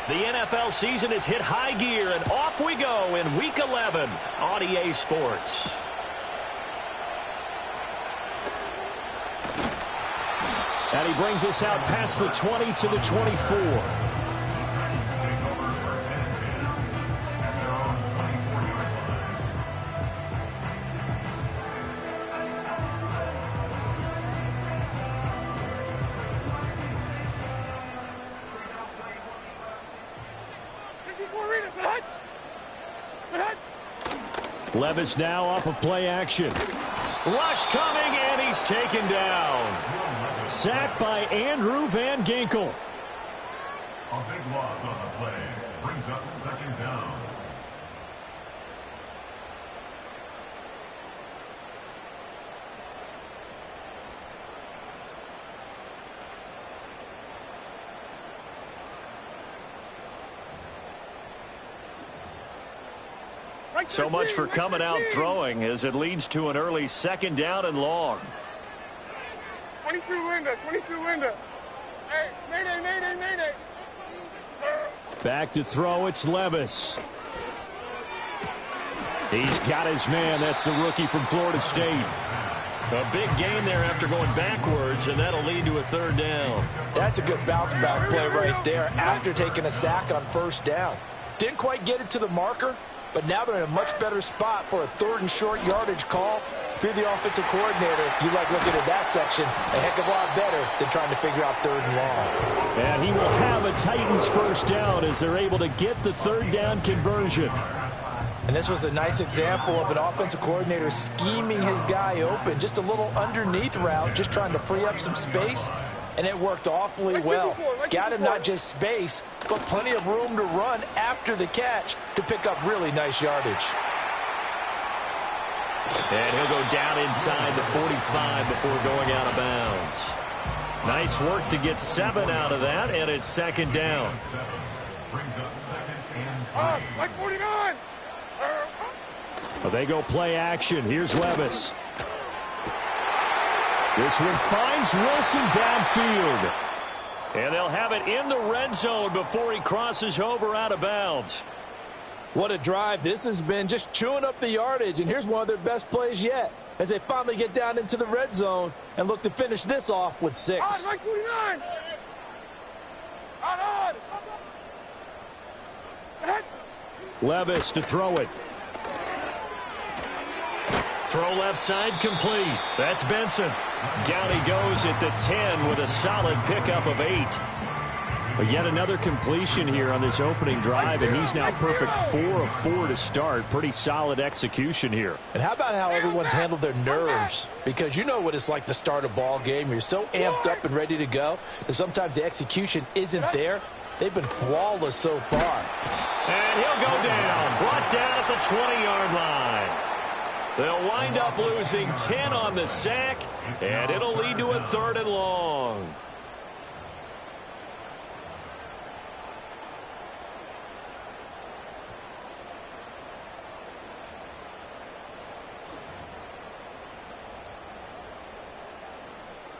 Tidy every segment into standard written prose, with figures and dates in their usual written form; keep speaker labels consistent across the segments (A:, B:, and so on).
A: The NFL season has hit high gear, and off we go in Week 11 on EA Sports. And he brings us out past the 20 to the 24. Levis now off of play action. Rush coming, and he's taken down. Sacked by Andrew Van Ginkel.
B: A big loss on the play. Brings up second down.
A: So much for coming out throwing as it leads to an early second down and long.
C: 22 Linda, 22 Linda. Hey, mayday.
A: Back to throw, it's Levis. He's got his man. That's the rookie from Florida State. A big gain there after going backwards, and that'll lead to a third down.
D: That's a good bounce back play right there after taking a sack on first down. Didn't quite get it to the marker, but now they're in a much better spot for a third and short yardage call. If you're the offensive coordinator, you like looking at that section a heck of a lot better than trying to figure out third and long.
A: And he will have a Titans first down as they're able to get the third down conversion.
D: And this was a nice example of an offensive coordinator scheming his guy open. Just a little underneath route, just trying to free up some space. And it worked awfully well. Got him not just space, but plenty of room to run after the catch to pick up really nice yardage.
A: And he'll go down inside the 45 before going out of bounds. Nice work to get 7 out of that, and it's second down.
C: Like 49.
A: Well, they go play action. Here's Levis. This one finds Wilson downfield. And they'll have it in the red zone before he crosses over out of bounds.
D: What a drive this has been, just chewing up the yardage. And here's one of their best plays yet as they finally get down into the red zone and look to finish this off with 6.
C: Like 49.
A: Levis to throw it. Throw left side complete. That's Benson. Down he goes at the 10 with a solid pickup of 8. But yet another completion here on this opening drive, and he's now perfect 4 of 4 to start. Pretty solid execution here.
D: And how about how everyone's handled their nerves? Because you know what it's like to start a ball game. You're so amped up and ready to go, and sometimes the execution isn't there. They've been flawless so far.
A: And he'll go down. Brought down at the 20-yard line. They'll wind up losing 10 on the sack, and it'll lead to a third and long.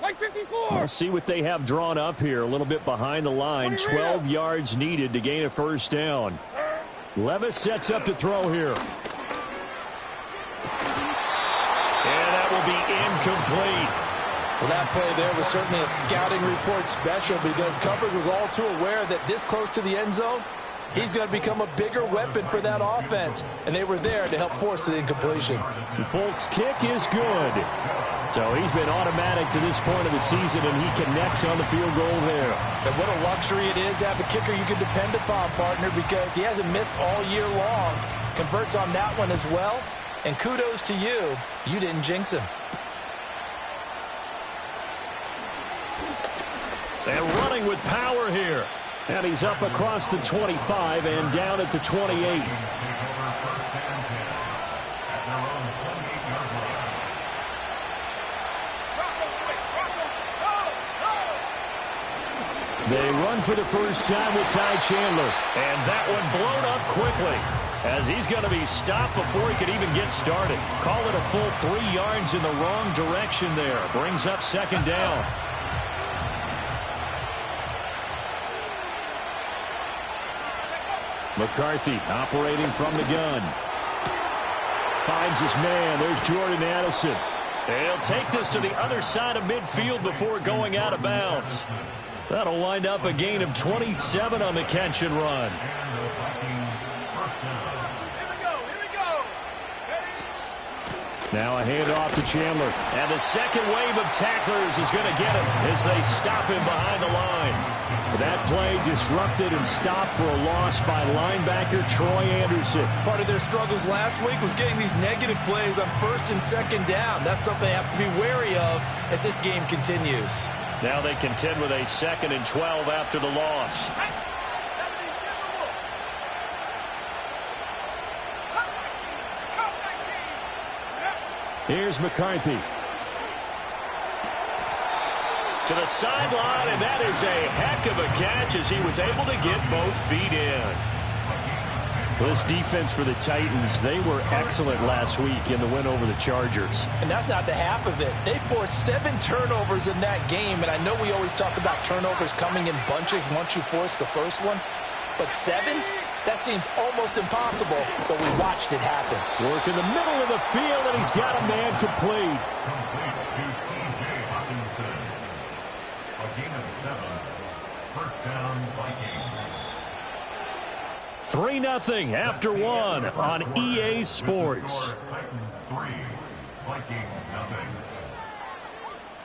C: Like 54.
A: We'll see what they have drawn up here. A little bit behind the line. 12 yards needed to gain a first down. Levis sets up to throw here. Will be incomplete.
D: Well, that play there was certainly a scouting report special because coverage was all too aware that this close to the end zone, he's going to become a bigger weapon for that offense, and they were there to help force the incompletion.
A: Folks' kick is good. So he's been automatic to this point of the season, and he connects on the field goal there.
D: And what a luxury it is to have a kicker you can depend upon, partner, because he hasn't missed all year long. Converts on that one as well. And kudos to you. You didn't jinx him.
A: They're running with power here. And he's up across the 25 and down at the 28. They run for the first time with Ty Chandler. And that one blown up quickly, as he's going to be stopped before he could even get started. Call it a full 3 yards in the wrong direction there. Brings up second down. McCarthy operating from the gun. Finds his man. There's Jordan Addison. He'll take this to the other side of midfield before going out of bounds. That'll wind up a gain of 27 on the catch and run. Now a handoff to Chandler. And the second wave of tacklers is going to get him as they stop him behind the line. That play disrupted and stopped for a loss by linebacker Troy Anderson.
D: Part of their struggles last week was getting these negative plays on first and second down. That's something they have to be wary of as this game continues.
A: Now they contend with a 2nd and 12 after the loss. Here's McCarthy. To the sideline, and that is a heck of a catch as he was able to get both feet in. Well, this defense for the Titans, they were excellent last week in the win over the Chargers.
D: And that's not the half of it. They forced 7 turnovers in that game, and I know we always talk about turnovers coming in bunches once you force the first one, but 7? That seems almost impossible, but we watched it happen.
A: Work in the middle of the field, and he's got a man complete.
B: Complete to T.J. Hawkinson. A gain of 7. First down, Vikings.
A: 3-0 after 1 on EA Sports.
B: Titans 3, Vikings nothing.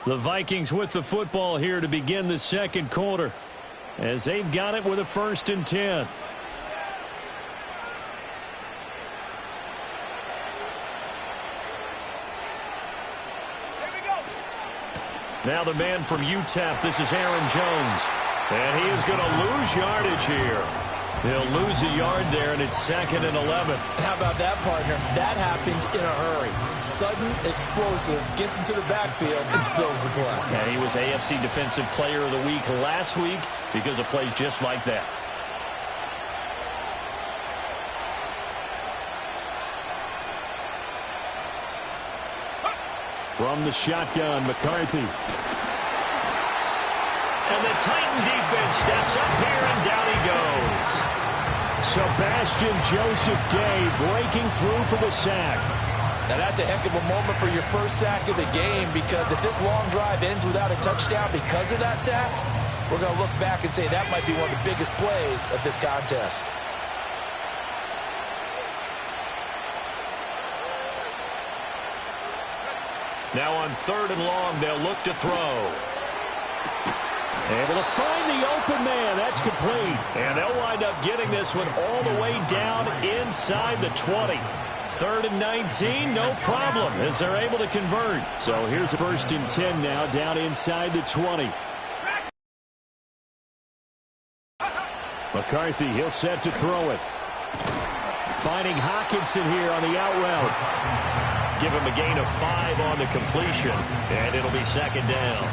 A: The Vikings with the football here to begin the second quarter as they've got it with a 1st and 10. Now the man from UTEP, this is Aaron Jones. And he is going to lose yardage here. He'll lose a yard there, and it's 2nd and 11.
D: How about that, partner? That happened in a hurry. Sudden, explosive, gets into the backfield, and spills the play.
A: And he was AFC Defensive Player of the Week last week because of plays just like that. From the shotgun, McCarthy. And the Titan defense steps up here, and down he goes. Sebastian Joseph Day breaking through for the sack.
D: Now that's a heck of a moment for your first sack of the game, because if this long drive ends without a touchdown because of that sack, we're going to look back and say that might be one of the biggest plays of this contest.
A: Now on 3rd and long, they'll look to throw. Able to find the open man. That's complete. And they'll wind up getting this one all the way down inside the 20. 3rd and 19, no problem, as they're able to convert. So here's 1st and 10 now, down inside the 20. McCarthy, he'll set to throw it. Finding Hawkinson here on the out route. Give him a gain of 5 on the completion, and it'll be 2nd down.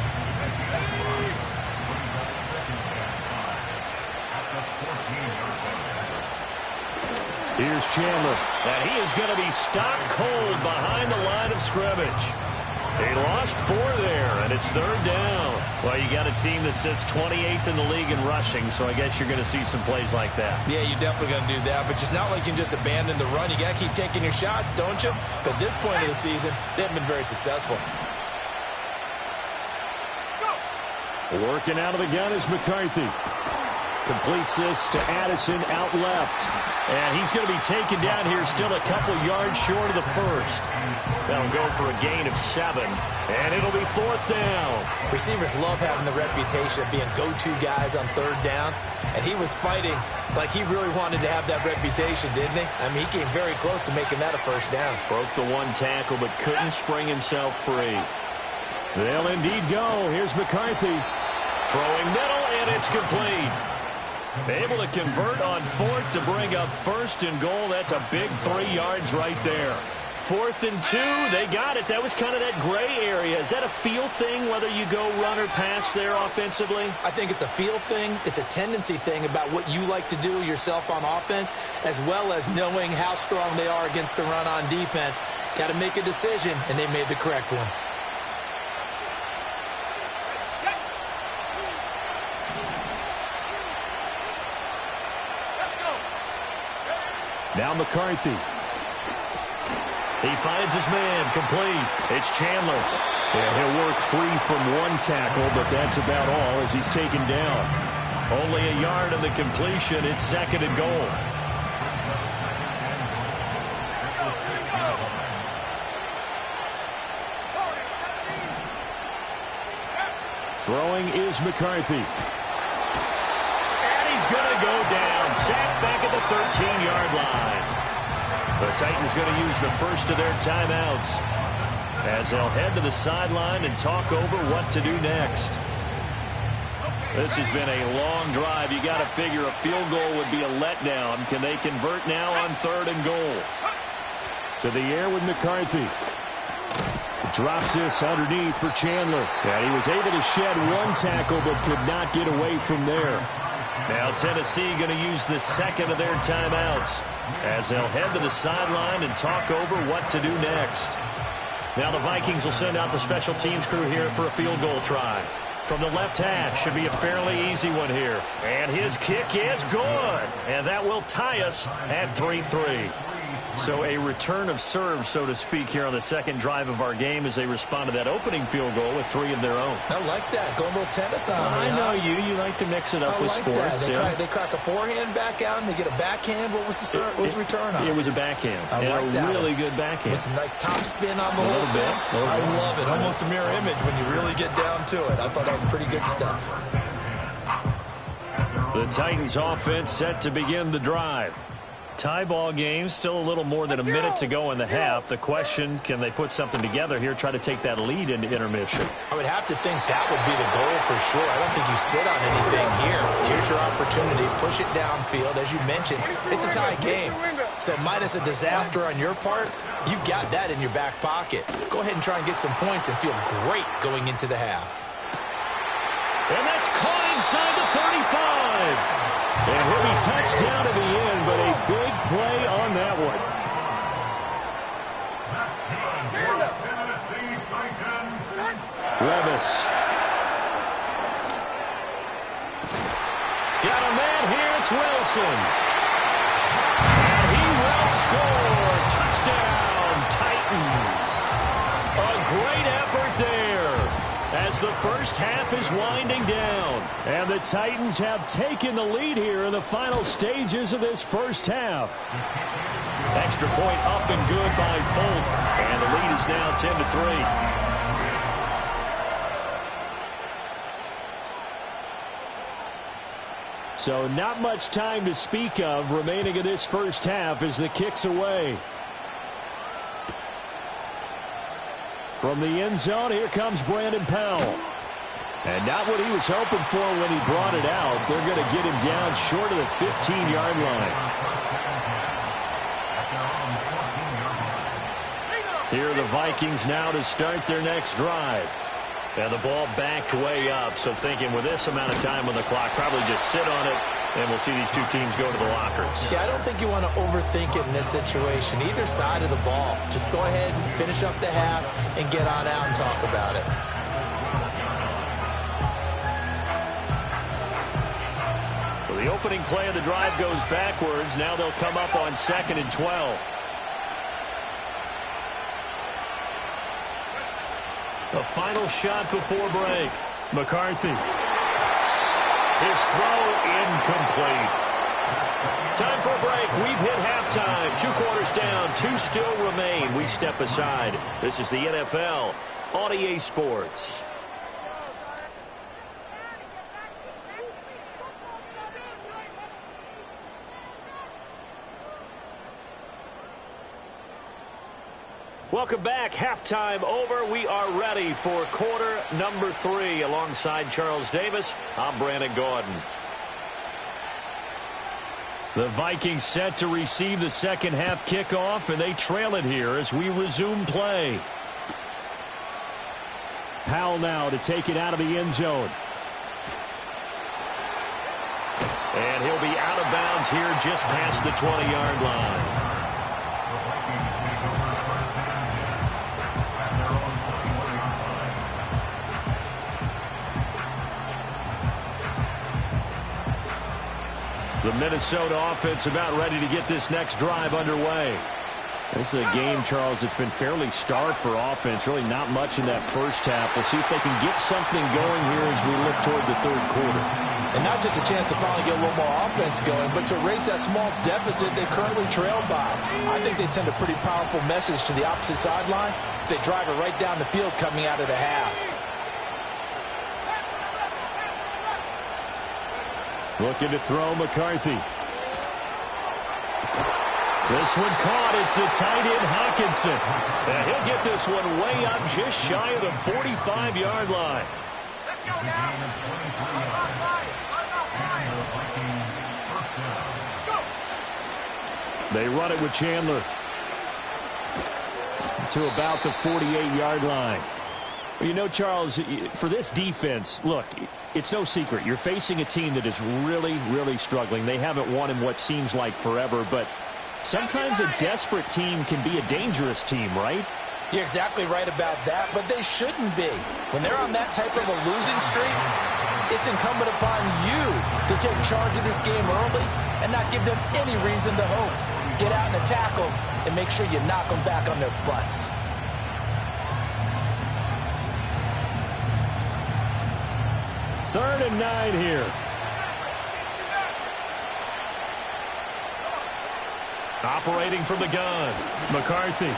A: Here's Chandler, and he is going to be stopped cold behind the line of scrimmage. He lost 4 there, and it's 3rd down. Well, you got a team that sits 28th in the league in rushing, so I guess you're going to see some plays like that.
D: Yeah, you're definitely going to do that, but it's not like you can just abandon the run. You got to keep taking your shots, don't you? But at this point of the season, they haven't been very successful.
A: Working out of the gun is McCarthy. Completes this to Addison out left. And he's going to be taken down here still a couple yards short of the first. That'll go for a gain of 7. And it'll be 4th down.
D: Receivers love having the reputation of being go-to guys on 3rd down. And he was fighting like he really wanted to have that reputation, didn't he? I mean, he came very close to making that a 1st down.
A: Broke the 1 tackle, but couldn't spring himself free. They'll indeed go. Here's McCarthy. Throwing middle, and it's complete. Able to convert on 4th to bring up 1st and goal. That's a big 3 yards right there. 4th and 2, they got it. That was kind of that gray area. Is that a feel thing, whether you go run or pass there offensively?
D: I think it's a feel thing. It's a tendency thing about what you like to do yourself on offense, as well as knowing how strong they are against the run on defense. Got to make a decision, and they made the correct one.
A: Now McCarthy. He finds his man, complete. It's Chandler. Yeah, he'll work free from one tackle, but that's about all as he's taken down. Only a yard on the completion. It's 2nd and goal. Throwing is McCarthy. And he's going to go down. Sacked back at the 13-yard line. The Titans going to use the first of their timeouts as they'll head to the sideline and talk over what to do next. This has been a long drive. You got to figure a field goal would be a letdown. Can they convert now on 3rd and goal? To the air with McCarthy. Drops this underneath for Chandler. And he was able to shed one tackle but could not get away from there. Now Tennessee going to use the second of their timeouts as they'll head to the sideline and talk over what to do next. Now the Vikings will send out the special teams crew here for a field goal try. From the left hash, should be a fairly easy one here. And his kick is good. And that will tie us at 3-3. So a return of serve, so to speak, here on the second drive of our game as they respond to that opening field goal with 3 of their own.
D: I like that. Go a little tennis on me.
A: I know you. You like to mix it up with sports.
D: They crack a forehand back out and they get a backhand. What was the return on?
A: It was a backhand.
D: I like
A: a really good backhand.
D: With some nice top spin on the little bit. I love it. Almost a mirror image when you really get down to it. I thought that was pretty good stuff.
A: The Titans offense set to begin the drive. Tie ball game, still a little more than a minute to go in the half. The question, can they put something together here, try to take that lead into intermission?
D: I would have to think that would be the goal for sure. I don't think you sit on anything here. Here's your opportunity. Push it downfield. As you mentioned, it's a tie game. So minus a disaster on your part, you've got that in your back pocket. Go ahead and try and get some points and feel great going into the half.
A: And that's caught inside the 35. And he'll be touched down to the end, but a big play on that one. Levis. Got a man here, it's Wilson. And he will score. Touchdown, Titans. A great effort there as the first half is winding down. And the Titans have taken the lead here in the final stages of this first half. Extra point up and good by Folk. And the lead is now 10-3. So not much time to speak of remaining in this first half as the kick's away. From the end zone, here comes Brandon Powell. And not what he was hoping for when he brought it out. They're going to get him down short of the 15-yard line. Here are the Vikings now to start their next drive. And the ball backed way up, so thinking with this amount of time on the clock, probably just sit on it, and we'll see these two teams go to the lockers.
D: Yeah, I don't think you want to overthink it in this situation. Either side of the ball. Just go ahead and finish up the half and get on out and talk about it.
A: So the opening play of the drive goes backwards. Now they'll come up on 2nd and 12. The final shot before break. McCarthy. His throw incomplete. Time for a break. We've hit halftime. 2 quarters down. 2 still remain. We step aside. This is the NFL on EA Sports. Welcome back. Halftime over. We are ready for quarter number 3. Alongside Charles Davis, I'm Brandon Gaudin. The Vikings set to receive the second half kickoff, and they trail it here as we resume play. Powell now to take it out of the end zone. And he'll be out of bounds here just past the 20-yard line. The Minnesota offense about ready to get this next drive underway. This is a game, Charles, it's been fairly starved for offense. Really not much in that first half. We'll see if they can get something going here as we look toward the third quarter.
D: And not just a chance to finally get a little more offense going, but to erase that small deficit they currently trailed by. I think they'd send a pretty powerful message to the opposite sideline if they drive it right down the field coming out of the half.
A: Looking to throw McCarthy. This one caught. It's the tight end Hockenson. And he'll get this one way up just shy of the 45-yard line.
C: Let's go now.
A: They run it with Chandler to about the 48-yard line. Well, you know, Charles, for this defense, look, it's no secret. You're facing a team that is really, really struggling. They haven't won in what seems like forever, but sometimes a desperate team can be a dangerous team, right?
D: You're exactly right about that, but they shouldn't be. When they're on that type of a losing streak, it's incumbent upon you to take charge of this game early and not give them any reason to hope. Get out and attack them and make sure you knock them back on their butts.
A: Third and 9 here. Operating from the gun, McCarthy.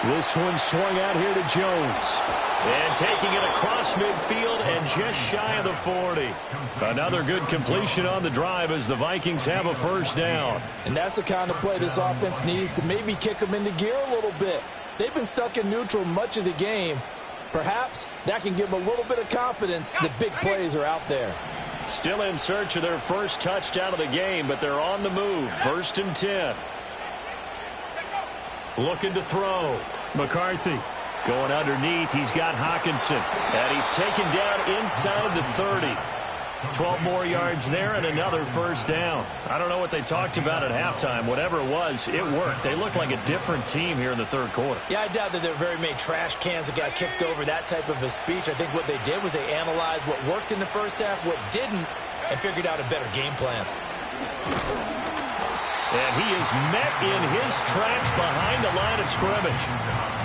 A: This one swung out here to Jones. And taking it across midfield and just shy of the 40. Another good completion on the drive as the Vikings have a first down.
D: And that's the kind of play this offense needs to maybe kick them into gear a little bit. They've been stuck in neutral much of the game. Perhaps that can give them a little bit of confidence that big plays are out there.
A: Still in search of their first touchdown of the game, but they're on the move. First and 10. Looking to throw. McCarthy going underneath. He's got Hockenson. And he's taken down inside the 30. 12 more yards there and another first down. I don't know what they talked about at halftime. Whatever it was, it worked. They look like a different team here in the third quarter.
D: Yeah, I doubt that there are very many trash cans that got kicked over, that type of a speech. I think what they did was they analyzed what worked in the first half, what didn't, and figured out a better game plan.
A: And he is met in his tracks behind the line of scrimmage.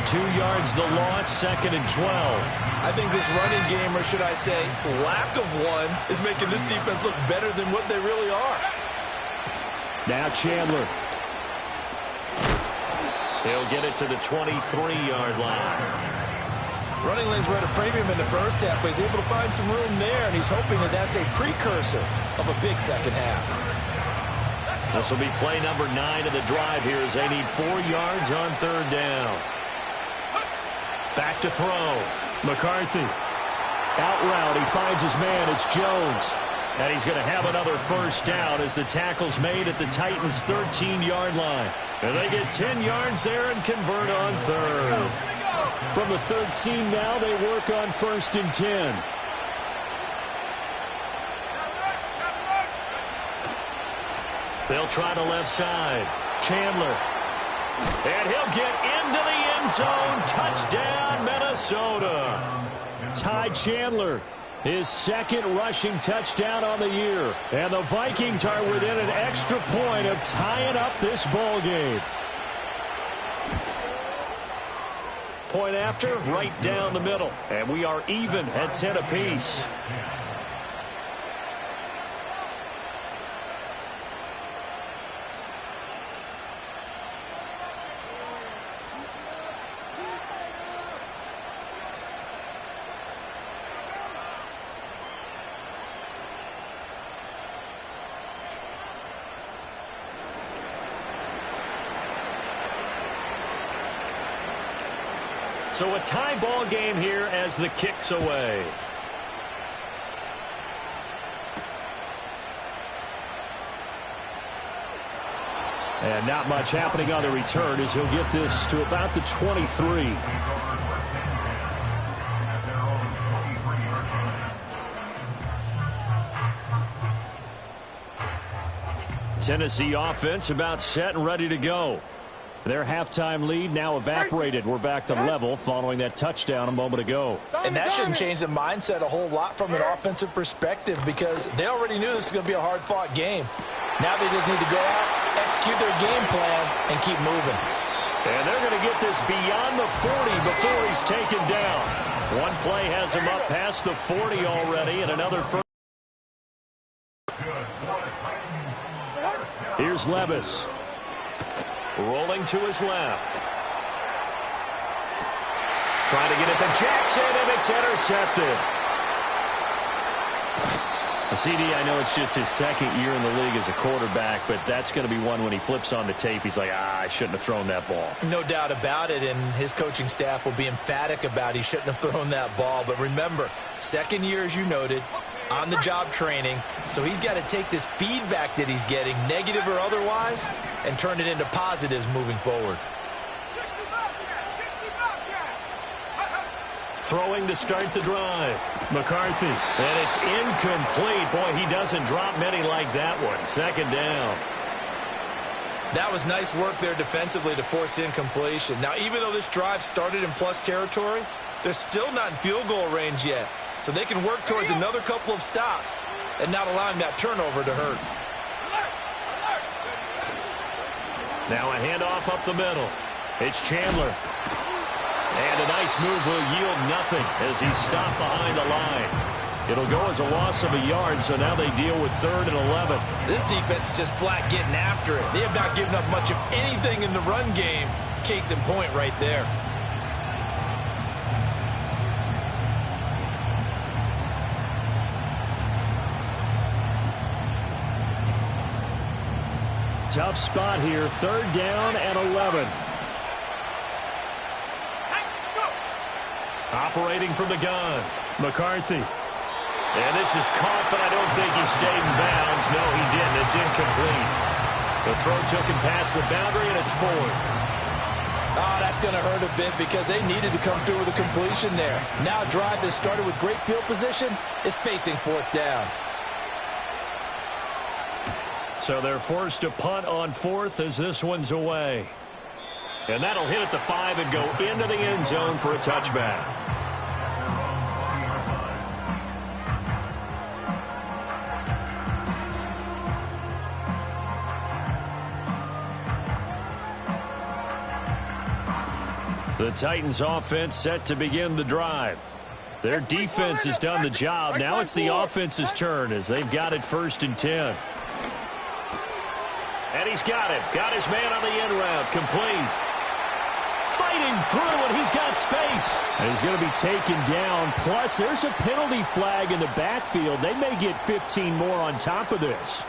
A: 2 yards the loss, second and 12.
D: I think this running game, or should I say lack of one, is making this defense look better than what they really are.
A: Now Chandler. He'll get it to the 23-yard line.
D: Running lanes were at a premium in the first half, but he's able to find some room there, and he's hoping that that's a precursor of a big second half.
A: This will be play number 9 of the drive here as they need 4 yards on third down. Back to throw. McCarthy. Out route. He finds his man. It's Jones. And he's going to have another first down as the tackle's made at the Titans' 13-yard line. And they get 10 yards there and convert on third. From the 13 now, they work on first and 10. They'll try the left side. Chandler. And he'll get into the end zone. Touchdown, Minnesota. Ty Chandler, his second rushing touchdown on the year. And the Vikings are within an extra point of tying up this ball game. Point after, right down the middle. And we are even at 10 apiece. So a tie ball game here as the kick's away. And not much happening on the return as he'll get this to about the 23. Tennessee offense about set and ready to go. Their halftime lead now evaporated. We're back to level following that touchdown a moment ago.
D: And that shouldn't change the mindset a whole lot from an offensive perspective because they already knew this was going to be a hard-fought game. Now they just need to go out, execute their game plan, and keep moving.
A: And they're going to get this beyond the 40 before he's taken down. One play has him up past the 40 already, and another first. Here's Levis. Rolling to his left. Trying to get it to Jackson, and it's intercepted. CD, I know it's just his second year in the league as a quarterback, but that's going to be one when he flips on the tape, he's like, I shouldn't have thrown that ball.
D: No doubt about it, and his coaching staff will be emphatic about he shouldn't have thrown that ball. But remember, second year, as you noted, on-the-job training, so he's got to take this feedback that he's getting, negative or otherwise, and turn it into positives moving forward.
A: Throwing to start the drive. McCarthy. And it's incomplete. Boy, he doesn't drop many like that one. Second down.
D: That was nice work there defensively to force incompletion. Now, even though this drive started in plus territory, they're still not in field goal range yet. So they can work towards another couple of stops and not allowing that turnover to hurt.
A: Now a handoff up the middle. It's Chandler. And a nice move will yield nothing as he's stopped behind the line. It'll go as a loss of a yard, so now they deal with 3rd and 11.
D: This defense is just flat getting after it. They have not given up much of anything in the run game. Case in point right there.
A: Tough spot here. 3rd down and 11. Operating from the gun, McCarthy. And this is caught, but I don't think he stayed in bounds. No, he didn't. It's incomplete. The throw took him past the boundary, and it's 4th.
D: Oh, that's going to hurt a bit because they needed to come through with a completion there. Now a drive that started with great field position is facing 4th down.
A: So they're forced to punt on 4th as this one's away. And that'll hit at the 5 and go into the end zone for a touchback. The Titans offense set to begin the drive. Their defense has done the job. Now it's the offense's turn as they've got it 1st and 10. And he's got it. Got his man on the end route. Complete. Fighting through, and he's got space. And he's going to be taken down. Plus, there's a penalty flag in the backfield. They may get 15 more on top of this.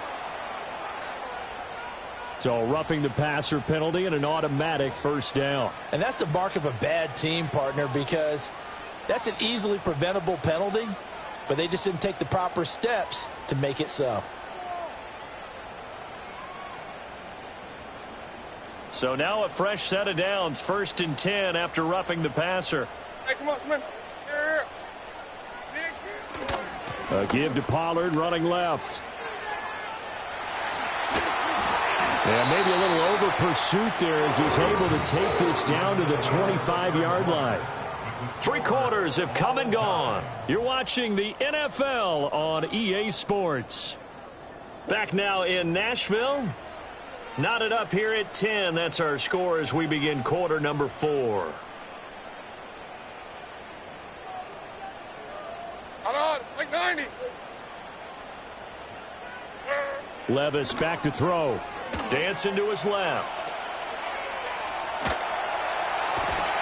A: So, roughing the passer penalty and an automatic 1st down.
D: And that's the mark of a bad team, partner, because that's an easily preventable penalty, but they just didn't take the proper steps to make it so.
A: So now a fresh set of downs, 1st and 10 after roughing the passer.
C: Hey, come on, come on.
A: A give to Pollard running left. And maybe a little over pursuit there as he's able to take this down to the 25-yard line. 3 quarters have come and gone. You're watching the NFL on EA Sports. Back now in Nashville. Knotted up here at 10. That's our score as we begin quarter number 4.
C: Hold on, like 90.
A: Levis back to throw. Dancing to his left.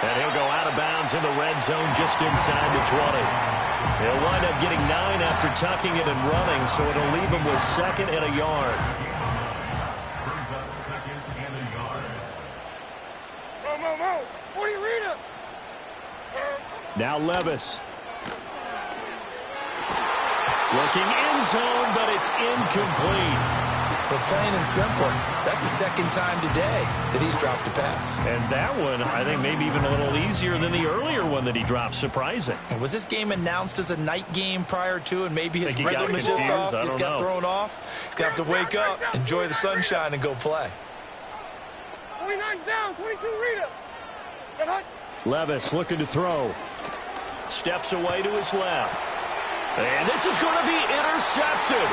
A: And he'll go out of bounds in the red zone just inside the 20. He'll wind up getting 9 after tucking it and running, so it'll leave him with 2nd and a yard. Now Levis. Looking end zone, but it's incomplete.
D: But plain and simple, that's the 2nd time today that he's dropped a pass.
A: And that one, I think, maybe even a little easier than the earlier one that he dropped. Surprising.
D: Was this game announced as a night game prior to, and maybe his rhythm is just off? He's got thrown off. He's got to wake up, enjoy the sunshine, and go play.
C: 29's down. 22, read it. Good hunt.
A: Levis looking to throw. Steps away to his left. And this is going to be intercepted.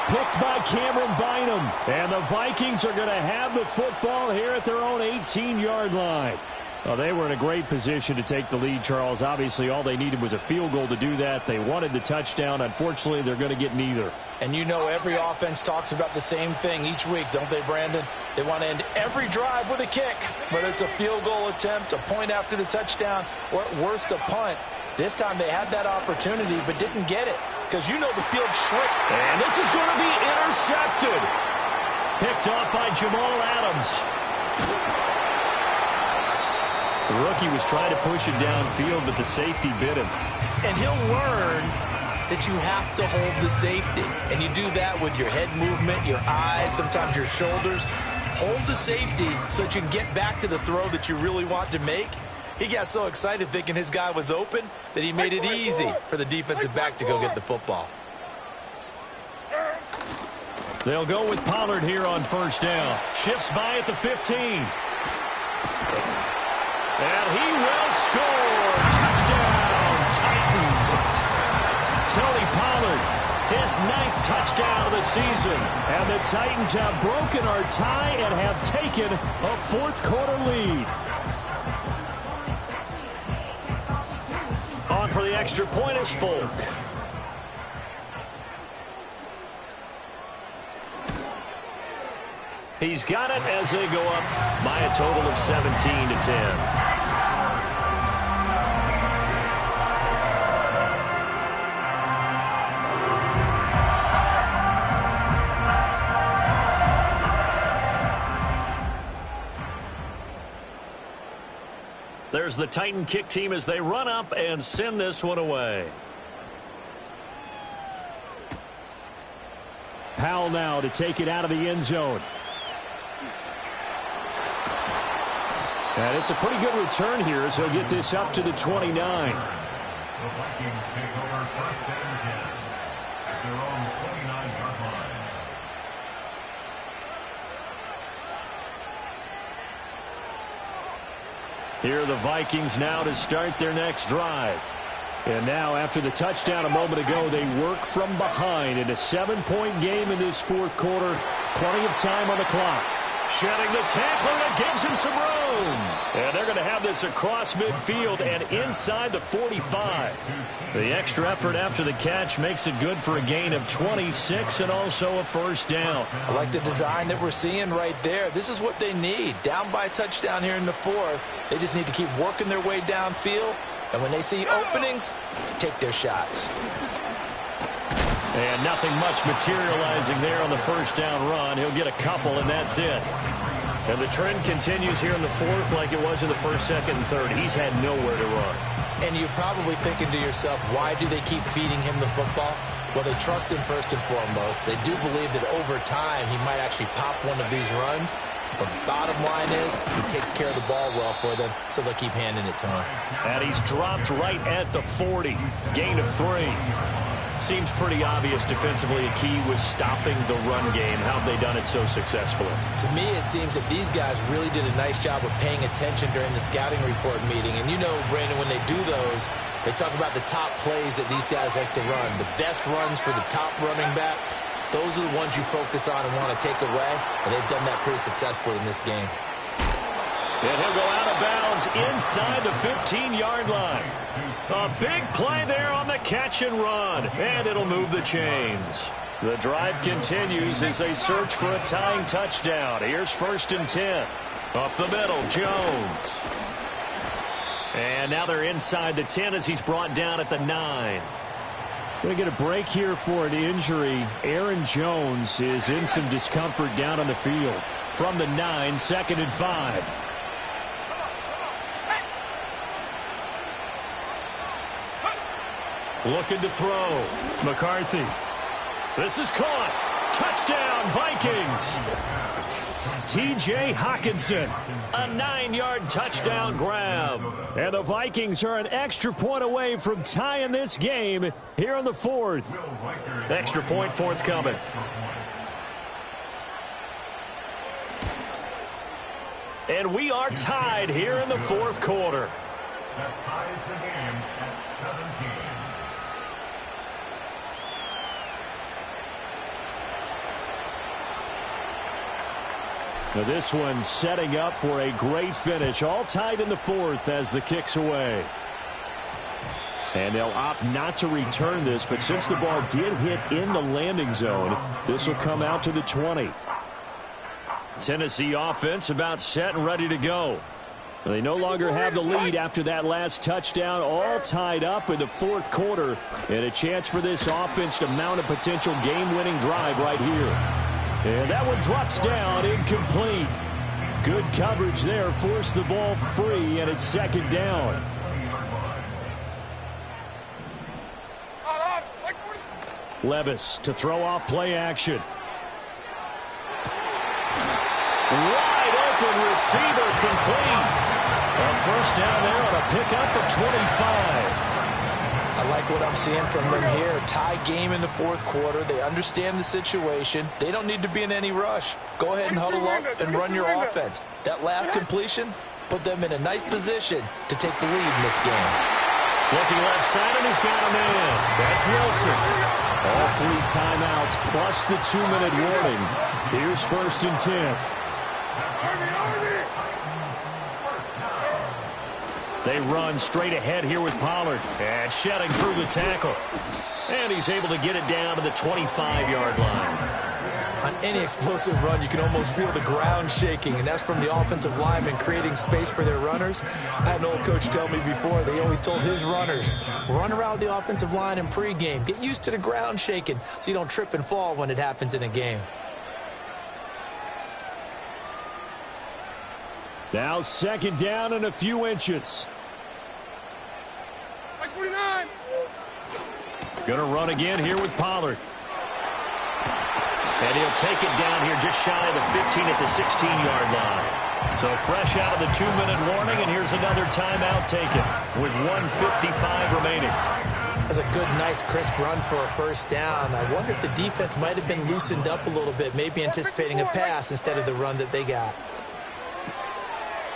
A: Picked by Cameron Bynum. And the Vikings are going to have the football here at their own 18-yard line. Well, they were in a great position to take the lead, Charles. Obviously, all they needed was a field goal to do that. They wanted the touchdown. Unfortunately, they're going to get neither.
D: And you know every offense talks about the same thing each week, don't they, Brandon? They want to end every drive with a kick, whether it's a field goal attempt, a point after the touchdown, or at worst a punt. This time they had that opportunity but didn't get it because you know the field shrink.
A: And this is going to be intercepted. Picked off by Jamal Adams. The rookie was trying to push it downfield, but the safety bit him.
D: And he'll learn that you have to hold the safety. And you do that with your head movement, your eyes, sometimes your shoulders. Hold the safety so that you can get back to the throw that you really want to make. He got so excited thinking his guy was open that he made it easy for the defensive back to go get the football.
A: They'll go with Pollard here on first down. Shifts by at the 15. And he will score. Touchdown, Titans. Tony Pollard, his 9th touchdown of the season. And the Titans have broken our tie and have taken a fourth-quarter lead. On for the extra point is Folk. He's got it as they go up by a total of 17-10. There's the Titan kick team as they run up and send this one away. Powell now to take it out of the end zone. And it's a pretty good return here as he'll get this up to the 29.
B: The Vikings take over first and 10 at their own 29-yard line.
A: Here are the Vikings now to start their next drive. And now after the touchdown a moment ago, they work from behind in a 7-point game in this fourth quarter. Plenty of time on the clock. Shedding the tackler that gives him some room. And they're going to have this across midfield and inside the 45. The extra effort after the catch makes it good for a gain of 26 and also a first down.
D: I like the design that we're seeing right there. This is what they need. Down by a touchdown here in the fourth. They just need to keep working their way downfield. And when they see openings, take their shots.
A: And nothing much materializing there on the first down run. He'll get a couple, and that's it. And the trend continues here in the fourth like it was in the first, second, and third. He's had nowhere to run.
D: And you're probably thinking to yourself, why do they keep feeding him the football? Well, they trust him first and foremost. They do believe that over time he might actually pop one of these runs. The bottom line is he takes care of the ball well for them, so they'll keep handing it to him.
A: And he's dropped right at the 40. Gain of 3. Seems pretty obvious defensively a key was stopping the run game. How have they done it so successfully?
D: To me, it seems that these guys really did a nice job of paying attention during the scouting report meeting. And you know, Brandon, when they do those, they talk about the top plays that these guys like to run. The best runs for the top running back, those are the ones you focus on and want to take away. And they've done that pretty successfully in this game.
A: And he'll go out of bounds inside the 15-yard line. A big play there on the catch and run. And it'll move the chains. The drive continues as they search for a tying touchdown. Here's first and 10. Up the middle, Jones. And now they're inside the 10 as he's brought down at the 9. Going to get a break here for an injury. Aaron Jones is in some discomfort down on the field. From the 9, second and 5. Looking to throw. McCarthy. This is caught. Touchdown, Vikings. T.J. Hockenson. A 9-yard touchdown grab. And the Vikings are an extra point away from tying this game here in the fourth. Extra point forthcoming. And we are tied here in the fourth quarter.
B: That ties the game at 17.
A: Now this one setting up for a great finish. All tied in the fourth as the kick's away. And they'll opt not to return this, but since the ball did hit in the landing zone, this will come out to the 20. Tennessee offense about set and ready to go. They no longer have the lead after that last touchdown, all tied up in the fourth quarter, and a chance for this offense to mount a potential game-winning drive right here. And that one drops down, incomplete. Good coverage there, forced the ball free, and it's second down. Levis to throw off play action. Wide open receiver complete. A first down there on a pickup of 25.
D: I like what I'm seeing from them here. Tie game in the fourth quarter. They understand the situation. They don't need to be in any rush. Go ahead and huddle up and run your offense. That last completion put them in a nice position to take the lead in this game.
A: Looking left side, and he's got him in. That's Wilson. All 3 timeouts plus the 2-minute warning. Here's 1st and 10. They run straight ahead here with Pollard. And shedding through the tackle. And he's able to get it down to the 25-yard line.
D: On any explosive run, you can almost feel the ground shaking, and that's from the offensive linemen creating space for their runners. I had an old coach tell me before, they always told his runners, run around the offensive line in pregame. Get used to the ground shaking so you don't trip and fall when it happens in a game.
A: Now second down and a few inches.
C: 49.
A: Going to run again here with Pollard. And he'll take it down here just shy of the 15 at the 16-yard line. So fresh out of the 2-minute warning, and here's another timeout taken with 1:55 remaining.
D: That's a good, nice, crisp run for a first down. I wonder if the defense might have been loosened up a little bit, maybe anticipating a pass instead of the run that they got.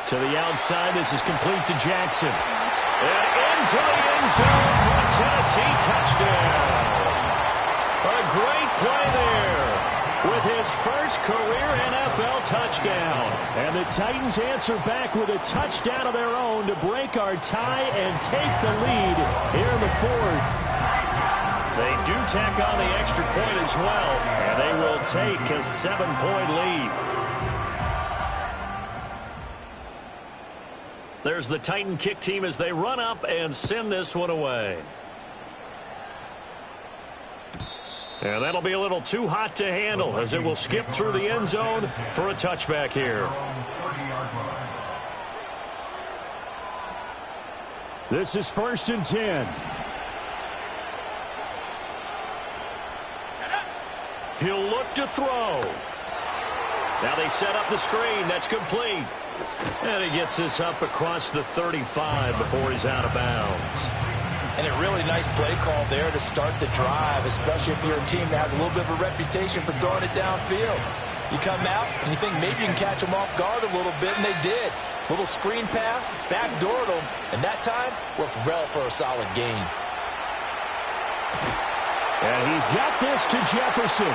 A: To the outside, this is complete to Jackson. And into the end zone for a Tennessee touchdown. A great play there with his first career NFL touchdown. And the Titans answer back with a touchdown of their own to break our tie and take the lead here in the fourth. They do tack on the extra point as well, and they will take a 7-point lead. There's the Titan kick team as they run up and send this one away. And that'll be a little too hot to handle as it will skip through the end zone for a touchback here. This is 1st and 10. He'll look to throw. Now they set up the screen. That's complete. And he gets this up across the 35 before he's out of bounds.
D: And a really nice play call there to start the drive, especially if you're a team that has a little bit of a reputation for throwing it downfield. You come out and you think maybe you can catch them off guard a little bit, and they did. Little screen pass, backdoored them, and that time worked well for a solid gain.
A: And he's got this to Jefferson.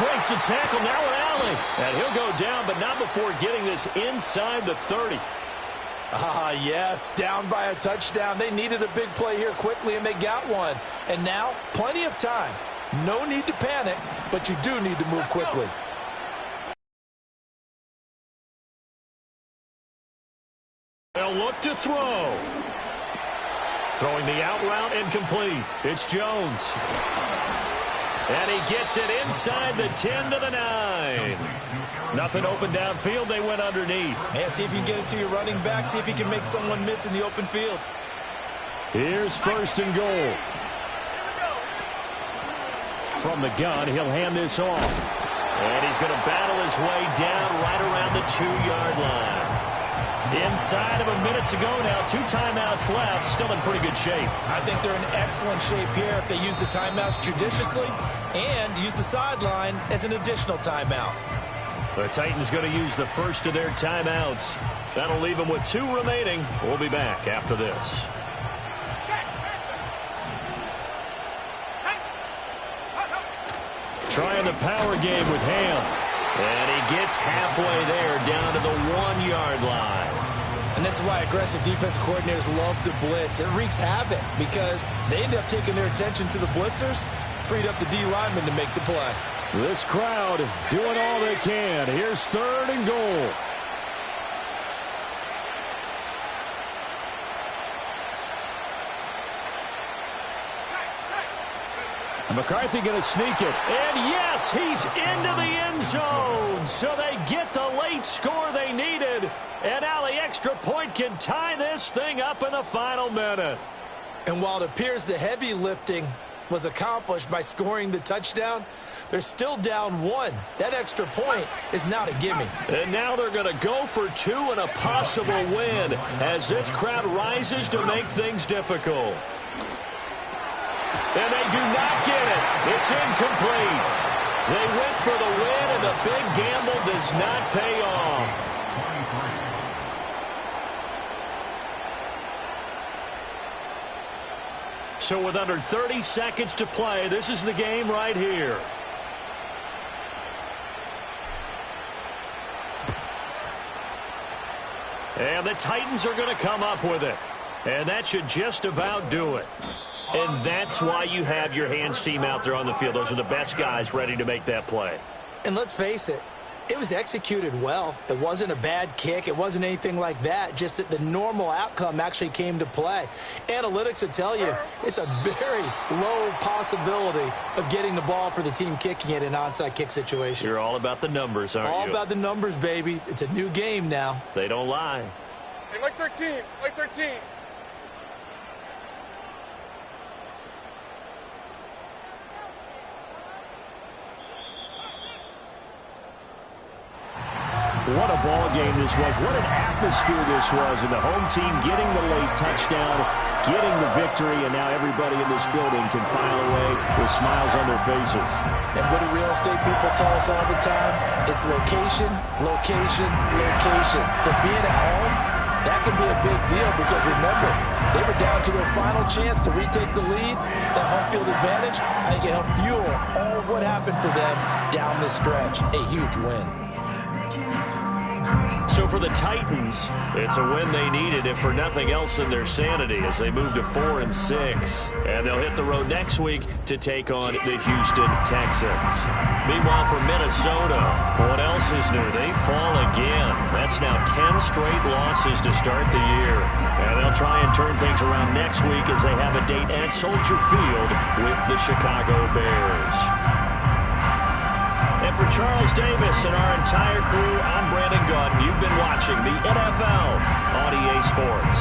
A: Breaks the tackle, now an alley. And he'll go down, but not before getting this inside the 30.
D: Yes, down by a touchdown. They needed a big play here quickly, and they got one. And now, plenty of time. No need to panic, but you do need to move quickly.
A: They'll look to throw. Throwing the out route incomplete. It's Jones. And he gets it inside the 10 to the 9. Nothing open downfield. They went underneath.
D: Yeah, see if you can get it to your running back. See if you can make someone miss in the open field.
A: Here's 1st and goal. From the gun, he'll hand this off. And he's going to battle his way down right around the 2-yard line. Inside of a minute to go now. 2 timeouts left. Still in pretty good shape.
D: I think they're in excellent shape here if they use the timeouts judiciously and use the sideline as an additional timeout.
A: The Titans going to use the first of their timeouts. That'll leave them with 2 remaining. We'll be back after this. Trying the power game with Ham. And he gets halfway there down to the 1-yard line.
D: And this is why aggressive defense coordinators love to blitz. It wreaks havoc because they end up taking their attention to the blitzers, freed up the D lineman to make the play.
A: This crowd doing all they can. Here's 3rd and goal. McCarthy going to sneak it. And yes, he's into the end zone. So they get the late score they needed. And now the extra point can tie this thing up in the final minute.
D: And while it appears the heavy lifting was accomplished by scoring the touchdown, they're still down 1. That extra point is not a gimme.
A: And now they're going to go for 2 and a possible win as this crowd rises to make things difficult. And they do not get it. It's incomplete. They went for the win, and the big gamble does not pay off. So with under 30 seconds to play, this is the game right here. And the Titans are going to come up with it. And that should just about do it. And that's why you have your hands team out there on the field. Those are the best guys ready to make that play.
D: And let's face it, it was executed well. It wasn't a bad kick. It wasn't anything like that. Just that the normal outcome actually came to play. Analytics will tell you it's a very low possibility of getting the ball for the team kicking it in an onside kick situation.
A: You're all about the numbers, aren't you?
D: All about the numbers, baby. It's a new game now.
A: They don't lie.
C: Hey, like 13. Like 13.
A: What a ball game this was. What an atmosphere this was. And the home team getting the late touchdown, getting the victory, and now everybody in this building can file away with smiles on their faces.
D: And what do real estate people tell us all the time? It's location, location, location. So being at home, that can be a big deal because remember, they were down to their final chance to retake the lead. That home field advantage, I think it helped fuel all of what happened for them down this stretch. A huge win.
A: So for the Titans, it's a win they needed, if for nothing else in their sanity, as they move to 4-6. And they'll hit the road next week to take on the Houston Texans. Meanwhile, for Minnesota, what else is new? They fall again. That's now 10 straight losses to start the year. And they'll try and turn things around next week as they have a date at Soldier Field with the Chicago Bears. And for Charles Davis and our entire crew, I'm Brandon Gaudin. You've been watching the NFL on EA Sports.